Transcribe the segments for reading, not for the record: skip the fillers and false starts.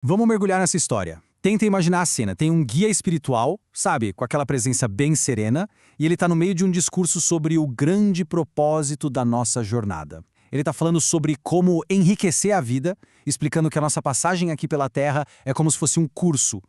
Vamos mergulhar nessa história. Tenta imaginar a cena. Tem um guia espiritual, sabe, com aquela presença bem serena, e ele está no meio de um discurso sobre o grande propósito da nossa jornada. Ele está falando sobre como enriquecer a vida, explicando que a nossa passagem aqui pela Terra é como se fosse um curso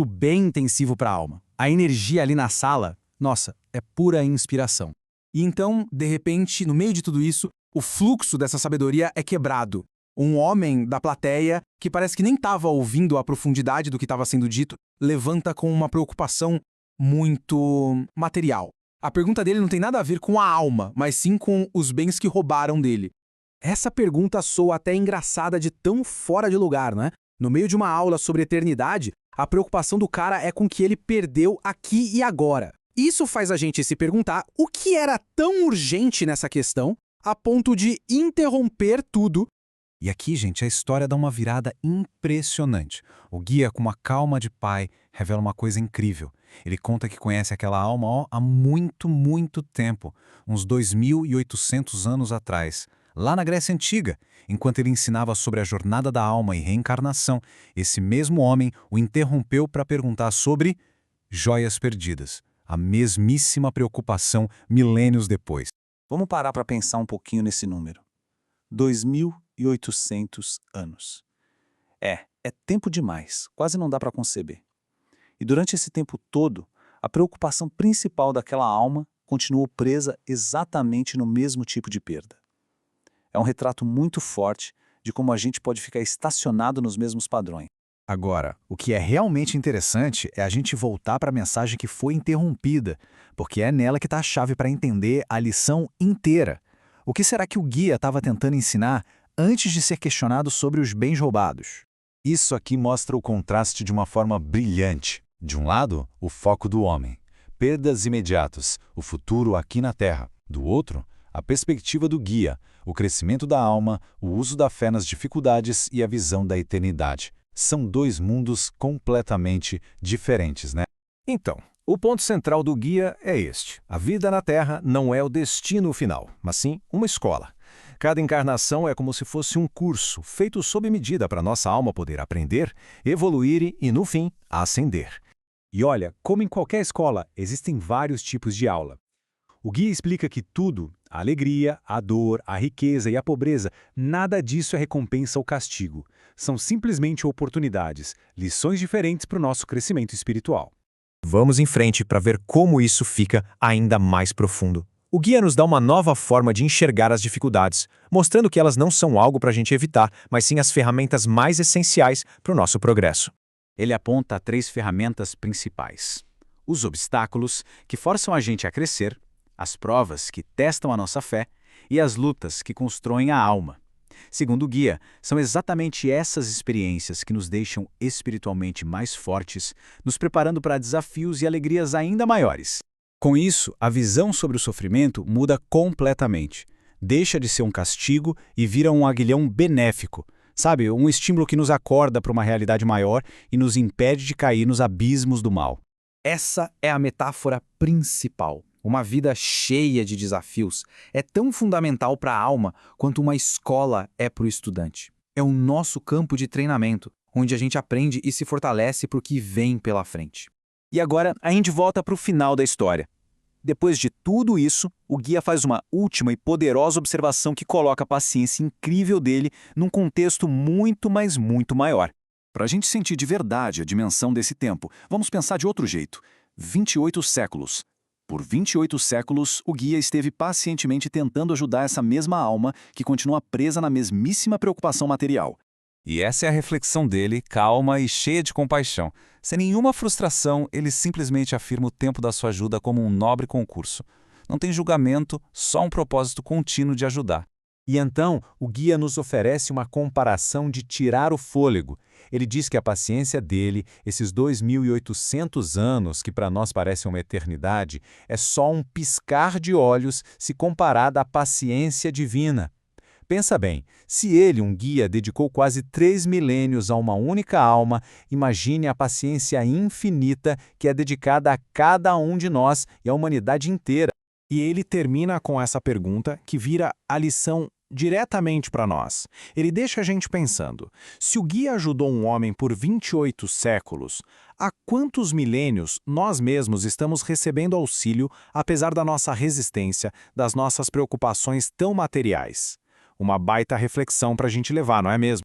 bem intensivo para a alma. A energia ali na sala, nossa, é pura inspiração. E então, de repente, no meio de tudo isso, o fluxo dessa sabedoria é quebrado. Um homem da plateia, que parece que nem estava ouvindo a profundidade do que estava sendo dito, levanta com uma preocupação muito material. A pergunta dele não tem nada a ver com a alma, mas sim com os bens que roubaram dele. Essa pergunta soa até engraçada de tão fora de lugar, né? No meio de uma aula sobre eternidade, a preocupação do cara é com o que ele perdeu aqui e agora. Isso faz a gente se perguntar o que era tão urgente nessa questão a ponto de interromper tudo. E aqui, gente, a história dá uma virada impressionante. O guia, com uma calma de pai, revela uma coisa incrível. Ele conta que conhece aquela alma há muito, muito tempo, uns 2.800 anos atrás, lá na Grécia Antiga. Enquanto ele ensinava sobre a jornada da alma e reencarnação, esse mesmo homem o interrompeu para perguntar sobre joias perdidas, a mesmíssima preocupação milênios depois. Vamos parar para pensar um pouquinho nesse número. 2.800 anos. É tempo demais, quase não dá para conceber. E durante esse tempo todo, a preocupação principal daquela alma continuou presa exatamente no mesmo tipo de perda. É um retrato muito forte de como a gente pode ficar estacionado nos mesmos padrões. Agora, o que é realmente interessante é a gente voltar para a mensagem que foi interrompida, porque é nela que está a chave para entender a lição inteira. O que será que o guia estava tentando ensinar antes de ser questionado sobre os bens roubados? Isso aqui mostra o contraste de uma forma brilhante. De um lado, o foco do homem, perdas imediatas, o futuro aqui na Terra. Do outro, a perspectiva do guia, o crescimento da alma, o uso da fé nas dificuldades e a visão da eternidade. São dois mundos completamente diferentes, né? Então, o ponto central do guia é este. A vida na Terra não é o destino final, mas sim uma escola. Cada encarnação é como se fosse um curso, feito sob medida para nossa alma poder aprender, evoluir e, no fim, ascender. E olha, como em qualquer escola, existem vários tipos de aula. O guia explica que tudo, a alegria, a dor, a riqueza e a pobreza, nada disso é recompensa ou castigo. São simplesmente oportunidades, lições diferentes para o nosso crescimento espiritual. Vamos em frente para ver como isso fica ainda mais profundo. O guia nos dá uma nova forma de enxergar as dificuldades, mostrando que elas não são algo para a gente evitar, mas sim as ferramentas mais essenciais para o nosso progresso. Ele aponta 3 ferramentas principais: os obstáculos, que forçam a gente a crescer, as provas, que testam a nossa fé, e as lutas, que constroem a alma. Segundo o guia, são exatamente essas experiências que nos deixam espiritualmente mais fortes, nos preparando para desafios e alegrias ainda maiores. Com isso, a visão sobre o sofrimento muda completamente. Deixa de ser um castigo e vira um aguilhão benéfico. Sabe, um estímulo que nos acorda para uma realidade maior e nos impede de cair nos abismos do mal. Essa é a metáfora principal. Uma vida cheia de desafios é tão fundamental para a alma quanto uma escola é para o estudante. É o nosso campo de treinamento, onde a gente aprende e se fortalece para o que vem pela frente. E agora a gente volta para o final da história. Depois de tudo isso, o guia faz uma última e poderosa observação que coloca a paciência incrível dele num contexto muito, mas muito maior. Para a gente sentir de verdade a dimensão desse tempo, vamos pensar de outro jeito. 28 séculos. Por 28 séculos, o guia esteve pacientemente tentando ajudar essa mesma alma que continua presa na mesmíssima preocupação material. E essa é a reflexão dele, calma e cheia de compaixão. Sem nenhuma frustração, ele simplesmente afirma o tempo da sua ajuda como um nobre concurso. Não tem julgamento, só um propósito contínuo de ajudar. E então, o guia nos oferece uma comparação de tirar o fôlego. Ele diz que a paciência dele, esses 2.800 anos, que para nós parecem uma eternidade, é só um piscar de olhos se comparada à paciência divina. Pensa bem, se ele, um guia, dedicou quase 3 milênios a uma única alma, imagine a paciência infinita que é dedicada a cada um de nós e à humanidade inteira. E ele termina com essa pergunta que vira a lição diretamente para nós. Ele deixa a gente pensando, se o guia ajudou um homem por 28 séculos, há quantos milênios nós mesmos estamos recebendo auxílio apesar da nossa resistência, das nossas preocupações tão materiais? Uma baita reflexão para a gente levar, não é mesmo?